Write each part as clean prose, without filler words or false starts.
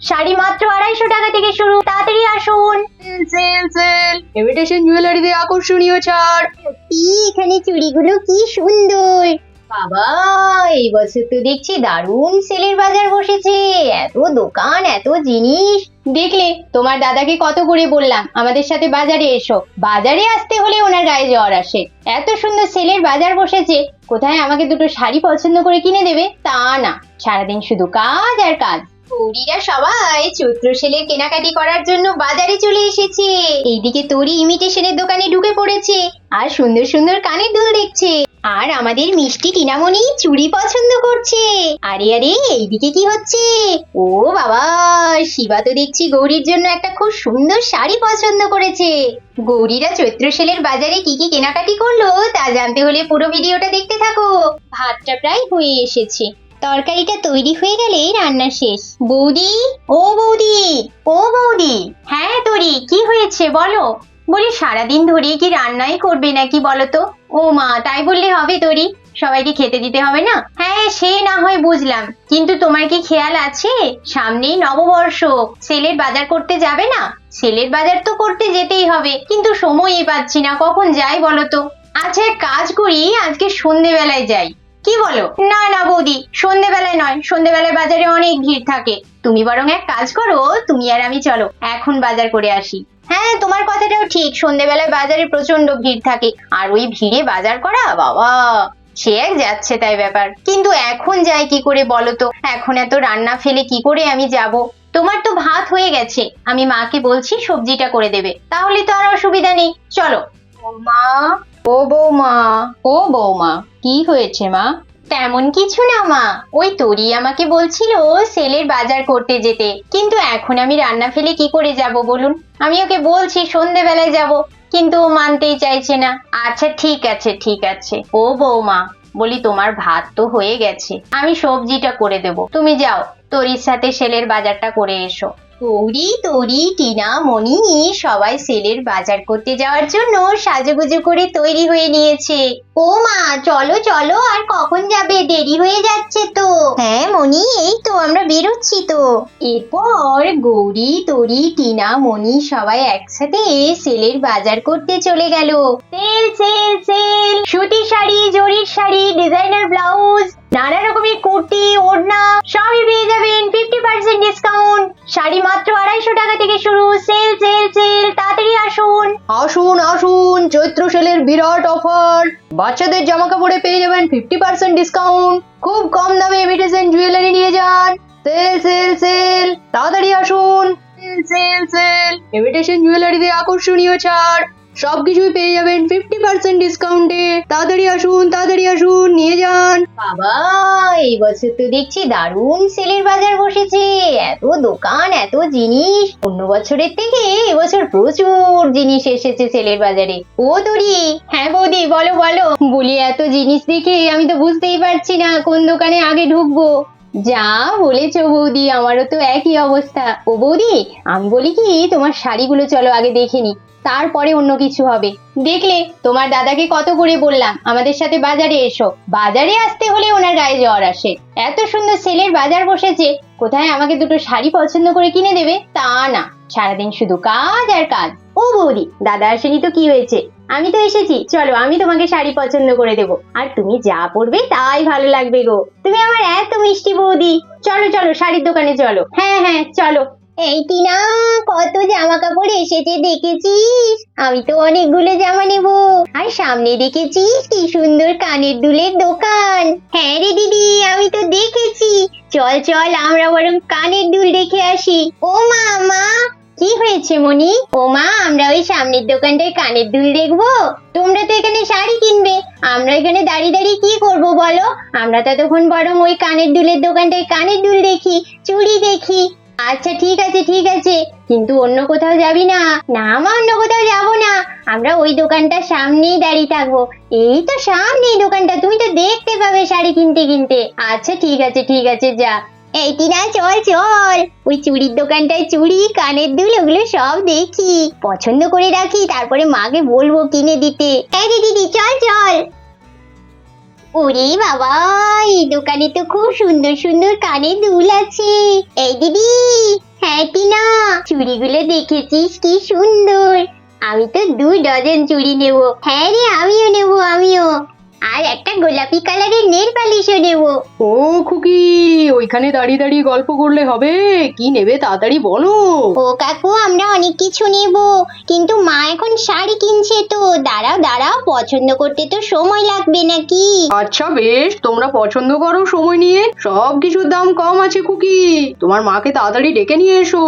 শাড়ি মাত্র 250 টাকা থেকে শুরু, তাড়াতাড়ি আসুন। সেল সেল ইমিটেশন জুয়েলারিতে আকর্ষণীয় ছাড়। এখানে চুড়িগুলো কি সুন্দর। বাবা, এই বছর তো দেখছি দারুণ সেলের বাজার বসেছে। এত দোকান, এত জিনিস। দেখলে, তোমার দাদাকে কত করে বললাম আমাদের সাথে বাজারে এসো। বাজারে আসতে হলে ওনার গায়ে জ্বর আসে। এত সুন্দর সেলের বাজার বসেছে, কোথায় আমাকে দুটো শাড়ি পছন্দ করে কিনে দেবে তা না, সারাদিন শুধু কাজ আর কাজ। তরিরা সবাই চৈত্র সেলের কেনাকাটি করার জন্য বাজারে চলে এসেছে। এইদিকে তরি ইমিটেশনের দোকানে ঢুকে পড়েছে আর সুন্দর সুন্দর কানের দুল দেখছে। আর আমাদের মিষ্টি টিনামণি চুড়ি পছন্দ করছে। আরে আরে, এইদিকে কি হচ্ছে? ও বাবা, শিবা তো দেখছি গৌরীর জন্য একটা খুব সুন্দর শাড়ি পছন্দ করেছে। গৌরীরা চৈত্র সেলের বাজারে কি কি কেনাকাটি করলো তা জানতে হলে পুরো ভিডিওটা দেখতে থাকো। ভাতটা প্রায় হয়ে এসেছে, তরকারিটা তৈরি হয়ে গেলেই রান্না শেষ। বৌদি, ও বৌদি, ও বৌদি। হ্যাঁ তরি, কি হয়েছে বলো। বলি সারাদিন ধরে কি রান্নাই করবে নাকি বলো তো? ও মা, তাই বললে হবে তরি? সবাইকে খেতে দিতে হবে না? হ্যাঁ সে না হয় বুঝলাম, কিন্তু তোমার কি খেয়াল আছে সামনেই নববর্ষ, সেলের বাজার করতে যাবে না? সেলের বাজার তো করতে যেতেই হবে, কিন্তু সময়ই পাচ্ছি না, কখন যাই বলো তো? আচ্ছা এক কাজ করি, আজকে সন্ধেবেলায় যাই। কি বলো? না না বৌদি, সন্ধেবেলায় নয়, সন্ধেবেলায় বাজারে অনেক ভিড় থাকে। তুমি বরং এক কাজ করো, তুমি আর আমি চলো এখন বাজার করে আসি। হ্যাঁ তোমার কথাটাও ঠিক, সন্ধেবেলায় বাজারে প্রচন্ড ভিড় থাকে, আর ওই ভিড়ে বাজার করা বাবা, সে এক যাচ্ছে তাই ব্যাপার। কিন্তু এখন যাই কি করে বলো তো? এখন এত রান্না ফেলে কি করে আমি যাব? তোমার তো ভাত হয়ে গেছে, আমি মাকে বলছি সবজিটা করে দেবে, তাহলে তো আর অসুবিধা নেই। চলো। মা, ও বৌমা, ও বৌমা, কি হয়েছে মা? তেমন কিছু না মা, ওই তরি আমাকে বলছিল সেলের বাজার করতে যেতে, কিন্তু এখন আমি রান্না ফেলে কি করে যাব বলুন? আমি ওকে বলছি সন্ধেবেলায় যাব, কিন্তু ও মানতেই চাইছে না। আচ্ছা ঠিক আছে ঠিক আছে। ও বৌমা, বলি তোমার ভাত তো হয়ে গেছে, আমি সবজিটা করে দেব, তুমি যাও তরির সাথে সেলের বাজারটা করে এসো। গৌরী, তরি, টিনা, মণি সবাই সেলের বাজার করতে যাওয়ার জন্য সাজুগুজু করে তৈরি হয়ে নিয়েছে। ও মা, চলো চলো, আর কখন যাবে? দেরি হয়ে যাচ্ছে তো। হ্যাঁ মণি, এই তো আমরা বেরোচ্ছি তো। এরপর গৌরী, তরি, টিনা, মণি সবাই একসাথে সেলের বাজার করতে চলে গেল। সেল সেল সেল, সুতির শাড়ি, জরির শাড়ি, ডিজাইনার ব্লাউজ, নানা রকমের কুর্তি, ওড়না সবই পেয়ে যাবেন 50% ডিসকাউন্ট। শাড়ি মাত্র 250 টাকা থেকে শুরু। সেল সেল সেল, তাড়াতাড়ি আসুন। আসুন আসুন, চৈত্র সেলের বিরাট অফার। বাচ্চাদের জামা কাপড়ে পেয়ে যাবেন 50% ডিসকাউন্ট। খুব কম দামে ইমিটেশন জুয়েলারি নিয়ে যান। সেল সেল সেল, তাড়াতাড়ি আসুন। সেল সেল সেল ইমিটেশন জুয়েলারিতে আকর্ষণীয় ছাড়। সবকিছুই পেয়ে যাবেন 50% ডিসকাউন্টে। তাড়াতাড়ি আসুন, নিয়ে যান। বাবা, এই বছর তো দেখছি দারুণ সেলের বাজার বসেছে। এত দোকান, এত জিনিস। অন্য বছরের থেকে এবছর প্রচুর জিনিস এসেছে সেলের বাজারে। ও তরি। হ্যাঁ বৌদি, বলো বলো। বলি এত জিনিস দেখে আমি তো বুঝতেই পারছি না কোন দোকানে আগে ঢুকবো। যা বলেছো বৌদি, আমারও তো একই অবস্থা। ও বৌদি, আমি বলি কি, তোমার শাড়িগুলো চলো আগে দেখে নি, তারপরে অন্য কিছু হবে। দেখলে, তোমার দাদাকে কত করে বললাম আমাদের সাথে বাজারে এসো। বাজারে আসতে হলে ওনার গায়ে জ্বর আসে। এত সুন্দর সেলের বাজার বসেছে, কোথায় আমাকে দুটো শাড়ি পছন্দ করে কিনে দেবে তা না, সারাদিন শুধু কাজ আর কাজ। ও বৌদি, দাদা আসেনি তো কি হয়েছে, আমি তো এসেছি, চলো আমি তোমাকে শাড়ি পছন্দ করে দেবো, আর তুমি যা পরবে তাই ভালো লাগবে গো। তুমি আমার এত মিষ্টি বৌদি। চলো চলো, শাড়ির দোকানে চলো। হ্যাঁ হ্যাঁ চলো। এই টিনা, কত জামা কাপড় এসেছে দেখেছিস? আমি তো অনেকগুলো জামা নেব। আর সামনে দেখেছিস কি সুন্দর কানের দুলের দোকান? হ্যাঁ রে দিদি, আমি তো দেখেছি। চল চল, আমরা বরং কানের দুল দেখে আসি। ও মা, মা, কি হয়েছে মনি? ও মা, আমরা ওই সামনের দোকানটায় কানের দুল দেখবো। তোমরা তো এখানে শাড়ি কিনবে, আমরা এখানে দাঁড়িয়ে দাঁড়িয়ে কি করবো বলো? আমরা ততক্ষণ বরং ওই কানের দুলের দোকানটায় কানের দুল দেখি, চুড়ি দেখি। আচ্ছা ঠিক আছে ঠিক আছে, কিন্তু অন্য কোথাও যাবি না? না মা, অন্য কোথাও যাবো না, আমরা ওই দোকানটার সামনেই দাঁড়িয়ে থাকবো। এই তো সামনেই দোকানটা, তুমি তো দেখতে পাবে শাড়ি কিনতে কিনতে। আচ্ছা ঠিক আছে যা। এই টিনা, চল চল, ওই চুড়ির দোকানটায় চুড়ি, কানের দুল ওগুলো সব দেখি, পছন্দ করে রাখি, তারপরে মাকে বলবো কিনে দিতে। এই দিদি, চল চল। ওরে বাবা, এই দোকানে তো খুব সুন্দর সুন্দর কানের দুল আছে। এই দিদি, হ্যাঁ টিনা, চুড়িগুলো দেখেছিস কি সুন্দর। আমি তো 2 ডজন চুড়ি নেব। হ্যাঁ রে, আমিও নেব, আমিও। আর একটা গোলাপি কালারের নেল পালিশও নেব। ও খুকি, ওইখানে দাঁড়িয়ে দাঁড়িয়ে গল্প করলে হবে? কি নেবে তাড়াতাড়ি বলো। ও কাকু, আমরা অনেক কিছু নেব, কিন্তু মা এখন শাড়ি কিনছে তো। দাঁড়াও দাঁড়াও, পছন্দ করতে তো সময় লাগবে নাকি? আচ্ছা বেশ, তোমরা পছন্দ করো সময় নিয়ে। সব কিছুর দাম কম আছে খুকি, তোমার মাকে তাড়াতাড়ি ডেকে নিয়ে এসো।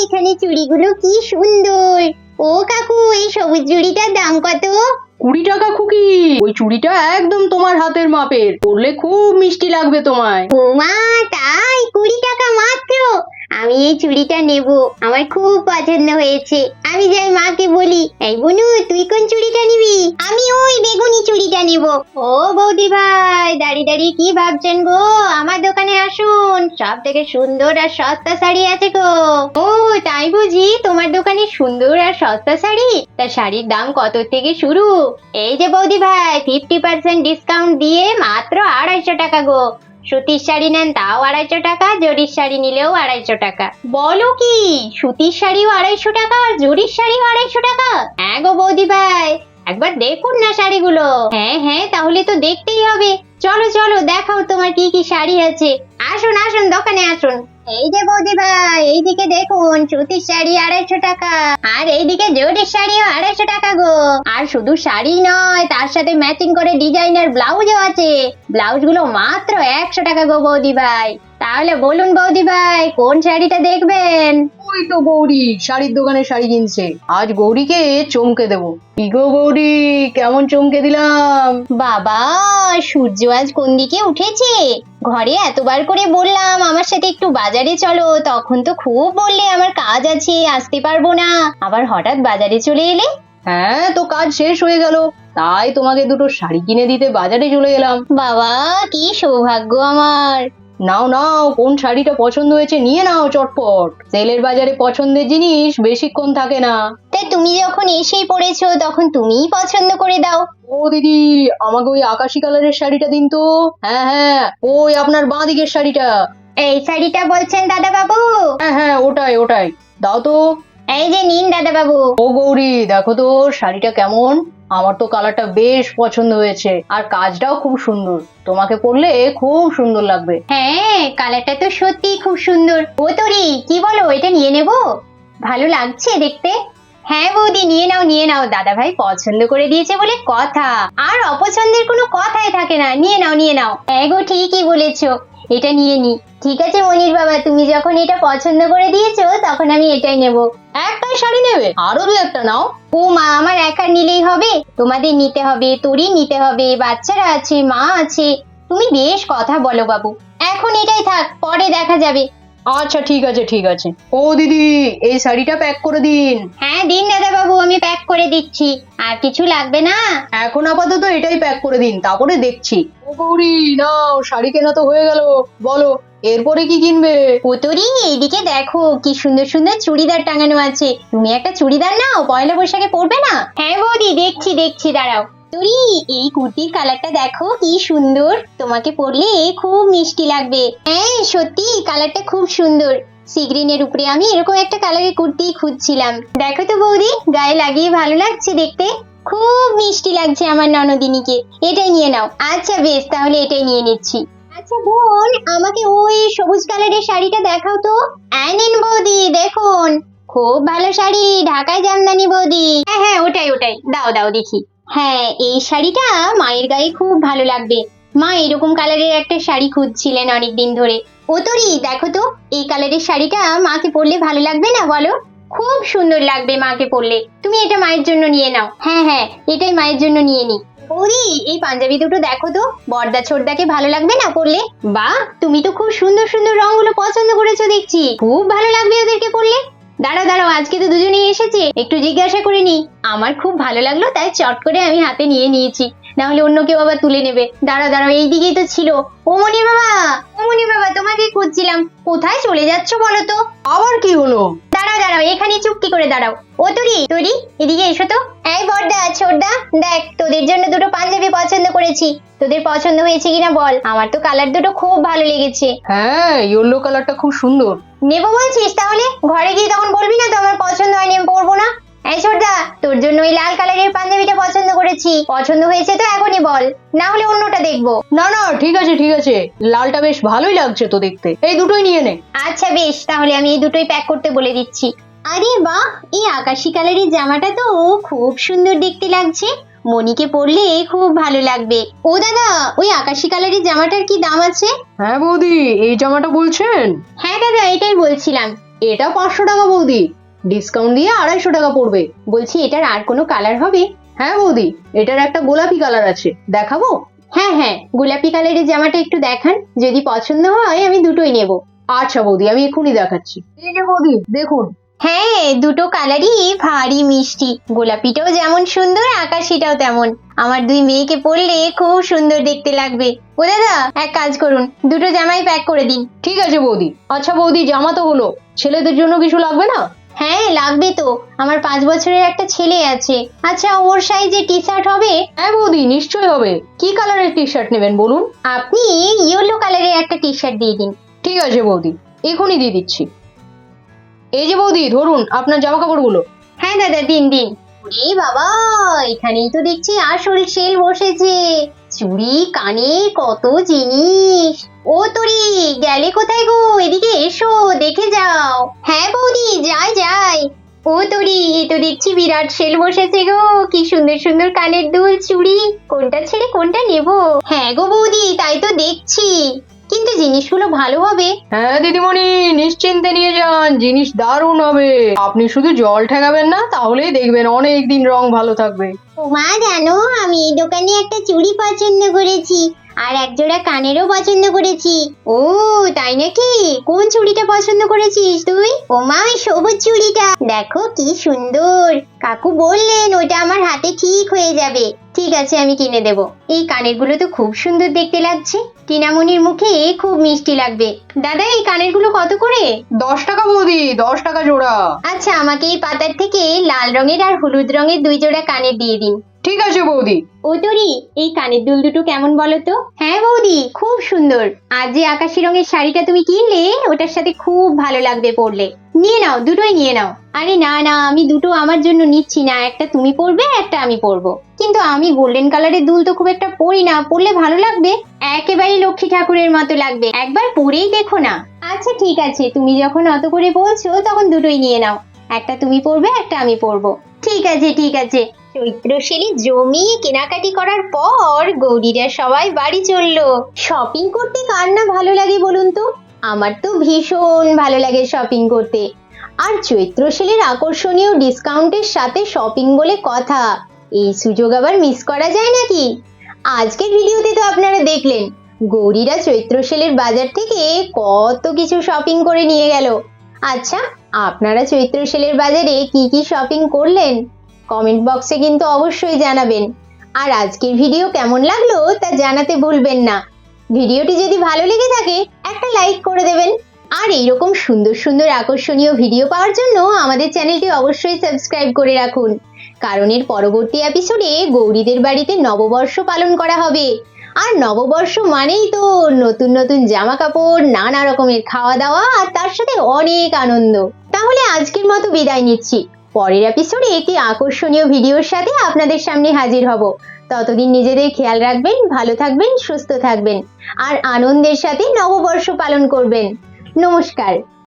এখানে চুড়িগুলো কি সুন্দর। ও কাকু, এই সবুজ চুড়িটার দাম কত? 20 টাকা খুকি। ওই চুড়িটা একদম তোমার হাতের মাপের, পরলে খুব মিষ্টি লাগবে তোমায়। ও মা, তাই? 20 টাকা মাত্র? আমি এই চুড়িটা নেব, আমার খুব পছন্দ হয়েছে। আমি যাই মাকে বলি, এই বুনু, তুই কোন চুড়িটা নিবি? আমি ওই বেগুনি চুড়িটা নেব। ও বৌদি ভাই, দাঁড়িয়ে দাঁড়িয়ে কি ভাবছেন গো? আমার দোকানে আসুন, সব থেকে সুন্দর আর সস্তা শাড়ি আছে গো। ও তাই বুঝি? তোমার দোকানে সুন্দর আর সস্তা শাড়ি? তা শাড়ির দাম কত থেকে শুরু? এই যে বৌদি ভাই, 50% ডিসকাউন্ট দিয়ে মাত্র 250 টাকা গো। সুতির শাড়ি নেন তাও 250 টাকা, জরির শাড়ি নিলেও 250 টাকা। বলো কি, সুতির শাড়িও 250 টাকা আর জরির শাড়িও 250 টাকা? হ্যাঁ গো বৌদি ভাই, একবার দেখুন না শাড়িগুলো। হ্যাঁ হ্যাঁ, তাহলে তো দেখতেই হবে। চলো চলো, দেখাও তোমার কি কি শাড়ি আছে। আসুন আসুন, দোকানে আসুন। এই যে বৌদি ভাই, এইদিকে দেখুন, সুতির শাড়ি 250 টাকা, আর এইদিকে জরির শাড়িও 250 টাকা গো। আর শুধু শাড়ি নয়, তার সাথে ম্যাচিং করে ডিজাইনার ব্লাউজও আছে। ব্লাউজ গুলো মাত্র 100 টাকা গো বৌদি ভাই। তাহলে বলুন বৌদি ভাই, কোন শাড়িটা দেখবেন? ওই তো গৌরী শাড়ির দোকানে শাড়ি কিনছে, আজ গৌরীকে চমকে দেবো। কি গো গৌরী, কেমন চমকে দিলাম? বাবা, সূর্য আজ কোন দিকে উঠেছে? ঘরে এতবার করে বললাম আমার সাথে একটু বাজারে চলো, তখন তো খুব বললে আমার কাজ আছে, আসতে পারবো না। আবার হঠাৎ বাজারে চলে এলে। হ্যাঁ, তো কাজ শেষ হয়ে গেল, তাই তোমাকে দুটো শাড়ি কিনে দিতে বাজারে চলে এলাম। বাবা, কি সৌভাগ্য আমার। নাও নাও, কোন শাড়িটা পছন্দ হয়েছে নিয়ে নাও চটপট। সেলের বাজারে পছন্দের জিনিস বেশিক্ষণ থাকে না। তাই তুমি যখন এসেই পড়েছো, তখন তুমিই পছন্দ করে দাও। ও দিদি, আমাকে ওই আকাশি কালারের শাড়িটা দিন তো। হ্যাঁ হ্যাঁ, ওই আপনার বাঁ দিকের শাড়িটা। এই শাড়িটা বলছেন দাদা বাবু? হ্যাঁ হ্যাঁ, ওটাই ওটাই, দাও তো। এই যে নিন দাদা বাবু। ও গৌরী, দেখো তো শাড়িটা কেমন। আমার তো কালারটা বেশ পছন্দ হয়েছে, আর কাজটাও খুব সুন্দর, তোমাকে পরলে খুব সুন্দর লাগবে। হ্যাঁ, কালারটা তো সত্যি খুব সুন্দর। ও তোরি, কি বলো, এটা নিয়ে নেব? ভালো লাগছে দেখতে। হ্যাঁ বৌদি, নিয়ে নাও নিয়ে নাও, দাদা ভাই পছন্দ করে দিয়েছে বলে কথা, আর অপছন্দের কোনো কথাই থাকে না। নিয়ে নাও নিয়ে নাও। হ্যাঁ গো, ঠিকই বলেছো, এটা নিয়ে নি। ঠিক আছে মনির বাবা, তুমি যখন এটা পছন্দ করে দিয়েছো, তখন আমি এটাই নেব। একটাই শাড়ি নেবে? আরো দু একটা নাও। ও মা, আমার একার নিলেই হবে? তোমাদের নিতে হবে, তোরই নিতে হবে, বাচ্চারা আছে, মা আছে। তুমি বেশ কথা বলো বাবু। এখন এটাই থাক, পরে দেখা যাবে। আচ্ছা ঠিক আছে ঠিক আছে। ও দিদি, এই শাড়িটা প্যাক করে দিন। হ্যাঁ দিন দাদা বাবু, আমি প্যাক করে দিচ্ছি। আর কিছু লাগবে না? এখন আপাতত এটাই প্যাক করে দিন, তারপরে দেখছি। ও গৌরী, নাও, শাড়ি কেনা তো হয়ে গেল, বলো এরপরে কি কিনবে? পুতুরি, এইদিকে দেখো কি সুন্দর সুন্দর চুড়িদার টাঙানো আছে। তুমি একটা চুড়িদার নাও, পয়লা বৈশাখে পরবে না? হ্যাঁ বৌদি, দেখছি দেখছি, দাঁড়াও। তুরি, এই কুর্তির কালারটা দেখো কি সুন্দর, তোমাকে পরলে খুব মিষ্টি লাগবে। হ্যাঁ সত্যি, কালারটা খুব সুন্দর। সি গ্রিনের উপরে আমি এরকম একটা কালারের কুর্তি খুঁজছিলাম। দেখো তো বৌদি, গায়ে লাগিয়ে ভালো লাগছে দেখতে, খুব মিষ্টি লাগছে আমার ননদিনীকে। এটাই নিয়ে নাও। আচ্ছা বেশ, তাহলে এটাই নিয়ে নিচ্ছি। আচ্ছা বোন, আমাকে ওই সবুজ কালারের শাড়িটা দেখাও তো। নিন বৌদি, দেখুন, খুব ভালো শাড়ি, ঢাকায় জামদানি বৌদি। হ্যাঁ হ্যাঁ, ওটাই ওটাই, দাও দাও দেখি। হ্যাঁ, এই শাড়িটা মায়ের গায়ে খুব ভালো লাগবে। মা এরকম কালারের একটা শাড়ি খুঁজছিলেন অনেকদিন ধরে। ও তোরি, দেখো তো, এই কালারের শাড়িটা মাকে পরলে ভালো লাগবে না বলো? খুব সুন্দর লাগবে মাকে পরলে। তুমি এটা মায়ের জন্য নিয়ে নাও। হ্যাঁ হ্যাঁ, এটাই মায়ের জন্য নিয়ে নি। ওরে, এই পাঞ্জাবি দুটো দেখো তো, বড়দা ছোটদাকে ভালো লাগবে না পরলে? বাহ, তুমি তো খুব সুন্দর সুন্দর রংগুলো পছন্দ করেছো দেখছি, খুব ভালো লাগবে ওদেরকে পরলে। দাঁড়াও দাঁড়াও, আজকে তো দুজনেই এসেছে, একটু জিজ্ঞাসা করে নি। আমার খুব ভালো লাগলো, তাই চট করে আমি হাতে নিয়ে নিয়েছি, না হলে অন্য কেউ আবার তুলে নেবে। দাঁড়াও দাঁড়াও, এইদিকেই তো ছিল। ও মনির বাবা, ও মনির বাবা, তোমাকে খুঁজছিলাম, কোথায় চলে যাচ্ছ বলো তো? আবার কি হলো? দাঁড়াও দাঁড়াও দাঁড়াও, এখানে চুপটি করে দাঁড়াও। ও তুরি তুরি, এদিকে এসো তো। এই বড়দা ছোটদা, দেখ তোদের জন্য দুটো পাঞ্জাবি পছন্দ করেছি, তোদের পছন্দ হয়েছে কিনা বল। আমার তো কালার দুটো খুব ভালো লেগেছে। হ্যাঁ, ইয়েলো কালারটা খুব সুন্দর। নেবো বলছিস? তাহলে ঘরে গিয়ে তখন বলবি না তো আমার পছন্দ হয়নি, আমি পরবো না। এই ছোটদা, তোর জন্য ওই লাল কালারের পাঞ্জাবিটা পছন্দ করেছি, পছন্দ হয়েছে তো এখনই বল, না হলে অন্যটা দেখবো। না না, ঠিক আছে ঠিক আছে, লালটা বেশ ভালোই লাগছে তো দেখতে, এই দুটোই নিয়ে নে। আচ্ছা বেশ, তাহলে আমি এই দুটোই প্যাক করতে বলে দিচ্ছি। আরে বাহ, এই আকাশি কালারের জামাটা তো খুব সুন্দর দেখতে লাগছে, মনিকে পরলে খুব ভালো লাগবে। ও দাদা, ওই আকাশি কালারের জামাটার কি দাম আছে? হ্যাঁ বৌদি, এই জামাটা বলছেন? হ্যাঁ দাদা, এটাই বলছিলাম। এটা 500 টাকা বৌদি, ডিসকাউন্ট দিয়ে 250 টাকা পড়বে। বলছি এটার আর কোনো কালার হবে? হ্যাঁ বৌদি, এটার একটা গোলাপি কালার আছে, দেখাবো? হ্যাঁ হ্যাঁ, গোলাপি কালারের জামাটা একটু দেখান, যদি পছন্দ হয় আমি দুটোই নেব। আচ্ছা বৌদি, আমি এক্ষুনি দেখাচ্ছি। এই যে বৌদি দেখুন। হ্যাঁ, দুটো কালারই ভারী মিষ্টি, গোলাপিটাও যেমন সুন্দর আকাশিটাও তেমন। আমার দুই মেয়েকে পরলে খুব সুন্দর দেখতে লাগবে। ও দাদা, এক কাজ করুন, দুটো জামাই প্যাক করে দিন। ঠিক আছে বৌদি। আচ্ছা বৌদি, জামা তো হলো, ছেলেদের জন্য কিছু লাগবে না? হ্যাঁ লাগবে তো, আমার 5 বছরের একটা ছেলে আছে। আচ্ছা, ওর সাইজে টি শার্ট হবে? হ্যাঁ বৌদি, নিশ্চয়ই হবে। কি কালারের টি শার্ট নেবেন বলুন? আপনি ইয়েলো কালারের একটা টি শার্ট দিয়ে দিন। ঠিক আছে বৌদি, এখনই দিয়ে দিচ্ছি। এই যে বৌদি ধরুন আপনার জামা কাপড়গুলো। হ্যাঁ দাদা, দিন দিন। এই বাবা, এখানেই তো দেখছি আসল সেল বসেছে, চুড়ি কানে কত জিনিস। ও তোরি, গেলে কোথায় গো? এদিকে এসো, দেখে যাও। হ্যাঁ বৌদি, যাই যাই। ও তোরি, এ তো দেখছি বিরাট সেল বসেছে গো, কি সুন্দর সুন্দর কানের দুল চুড়ি, কোনটা ছেড়ে কোনটা নেব। হ্যাঁ গো বৌদি, তাই তো দেখছি, কিন্তু জিনিসগুলো ভালো হবে? হ্যাঁ দিদিমণি, নিশ্চিন্তে নিয়ে যান, জিনিস দারুণ হবে। আপনি শুধু জল ঠেকাবেন না, তাহলেই দেখবেন অনেক দিন রং ভালো থাকবে। মা জানো, আমি এই দোকানে একটা চুড়ি পছন্দ করেছি, আর এক জোড়া কানেরও পছন্দ করেছি। ও তাই নাকি? কোন চুড়িটা পছন্দ করেছিস তুই? ও মা, ওই সবুজ চুড়িটা দেখো কি সুন্দর, কাকু বললেন ওটা আমার হাতে ঠিক হয়ে যাবে। ঠিক আছে, আমি কিনে দেব। এই কানের গুলো তো খুব সুন্দর দেখতে লাগছে, টিনামনির মুখে খুব মিষ্টি লাগবে। দাদা, এই কানের গুলো কত করে? 10 টাকা বৌদি, 10 টাকা জোড়া। আচ্ছা, আমাকে এই পাতার থেকে লাল রঙের আর হলুদ রঙের 2 জোড়া কানের দিয়ে দিন। ঠিক আছে বৌদি। ও তোরি, এই কানের দুল দুটো কেমন বলো তো? হ্যাঁ বৌদি, খুব সুন্দর। আর যে আকাশি রঙের শাড়িটা তুমি কিনলে, ওটার সাথে খুব ভালো লাগবে পরলে। নিয়ে নাও, দুটোই নিয়ে নাও। আরে না না, আমি দুটো আমার জন্য নিচ্ছি না, একটা তুমি পরবে, একটা আমি পরবো। কিন্তু আমি গোল্ডেন কালারের দুল তো খুব একটা পরি না, পরলে ভালো লাগবে, একেবারে লক্ষ্মী ঠাকুরের মতো লাগবে, একবার পরেই দেখো না। আচ্ছা ঠিক আছে, তুমি যখন অত করে বলছো তখন দুটোই নিয়ে নাও, একটা তুমি পরবে, একটা আমি পরবো। ঠিক আছে ঠিক আছে। চৈত্র সেলে জমিয়ে কেনাকাটি করার পর গৌরীরা সবাই বাড়ি চললো। শপিং করতে কার না ভালো লাগে বলুন তো? আমার তো ভীষণ ভালো লাগে শপিং করতে। আর চৈত্র সেলের আকর্ষণীয় ডিসকাউন্টের সাথে শপিং বলে কথা, এই সুযোগ আবার মিস করা যায় নাকি? আজকের ভিডিওতে তো আপনারা দেখলেন গৌরীরা চৈত্র সেলের বাজার থেকে কত কিছু শপিং করে নিয়ে গেল। আচ্ছা, আপনারা চৈত্র সেলের বাজারে কি কি শপিং করলেন কমেন্ট বক্সে কিন্তু অবশ্যই জানাবেন। আর আজকের ভিডিও কেমন লাগলো তা জানাতে ভুলবেন না। ভিডিওটি যদি ভালো লেগে থাকে একটা লাইক করে দেবেন। আর এইরকম সুন্দর সুন্দর আকর্ষণীয় ভিডিও পাওয়ার জন্য আমাদের চ্যানেলটি অবশ্যই সাবস্ক্রাইব করে রাখুন, কারণ এর পরবর্তী এপিসোডে গৌরীদের বাড়িতে নববর্ষ পালন করা হবে। আর নববর্ষ মানেই তো নতুন নতুন জামা কাপড়, নানা রকমের খাওয়া দাওয়া, আর তার সাথে অনেক আনন্দ। তাহলে আজকের মতো বিদায় নিচ্ছি, পরের এপিসোডে একটি আকর্ষণীয় ভিডিওর সাথে আপনাদের সামনে হাজির হব। ততদিন নিজেদের খেয়াল রাখবেন, ভালো থাকবেন, সুস্থ থাকবেন, আর আনন্দের সাথে নববর্ষ পালন করবেন। নমস্কার।